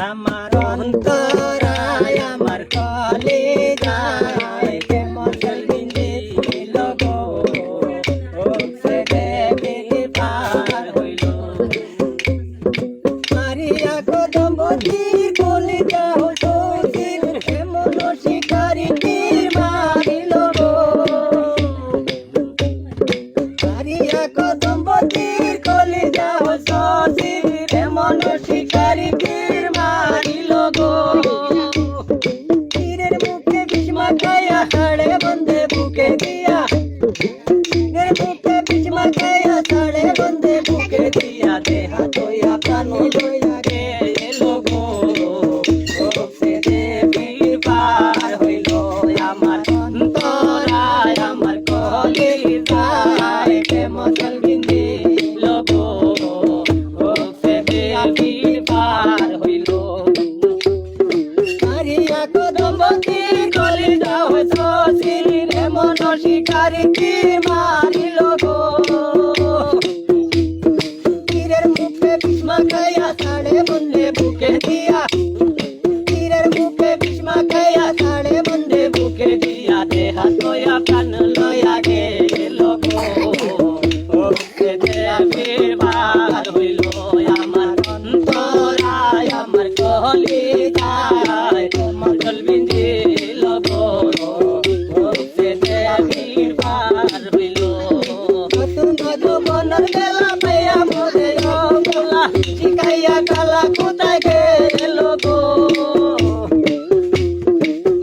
আমার অন্তরায় আমার কলিজায় কেমন বিন্দে দিল গো সে দেবী পার হইল মারিয়া কদম্বতী কলিজা হসির কেমন শিকারি তীর মারিল গো মারিয়া কদম্বতীর কলিজা হসির কেমন শিকারি তীর মারিল গো তীরের মুখে বিষ মাখাইয়া সাড়ে বন্ধে বুকে দিয়া তীরের মুখে বিষ মাখাইয়া সাড়ে বন্ধে বুকে দিয়া দেহা তোয়া প্রাণ লইয়া গেল গো সে দেবীর পার হইল আমার অন্তরায় আমার কলিজায় কেমন বিন্দিল গো সে দেবীর পার হইল মারিয়া কদম্বতীর কলিজা হসির এমন শিকারি তীর মারিল গো তীরের মুখে বিষ মাখাইয়া সাড়ে বন্ধে বুকে দিয়া তীরের মুখে বিষ মাখাইয়া সাড়ে বন্ধে বুকে দিয়া দেহা তোয়া প্রাণ লইয়া গেল গো সে দেবীর পার হইল আমার অন্তরায় আমার কলিজায় মঙ্গল বিন্দিল গো সে দেবীর পার হইল নতুন যৌবনের বেলা পাইয়া মোরে গোলা শিখাইয়া কালা কোথায় গেল গো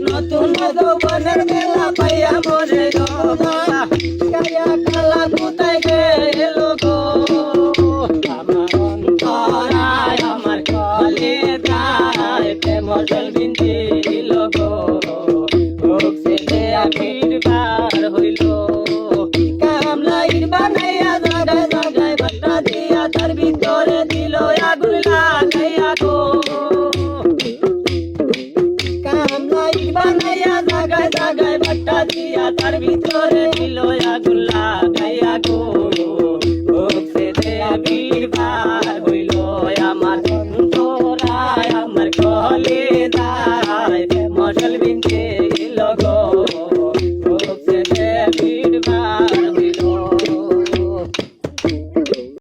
নতুন যৌবনের বেলা পাইয়া মোরে গোলা শিখাইয়া কালা কোথায় গেল গো আমার অন্তরায় আমার কলিজায় কেমন বিন্দিল গো সে দেবীর পার হইল কামলাইর বানাইয়া জাগায় জাগায় বাট্টা দিয়া তার ভিতরে দিল আগুন লাগাইয়া গো কামলাইর বানাইয়া জাগায় জাগায় বাট্টা দিয়া তার ভিতরে দিল আগুন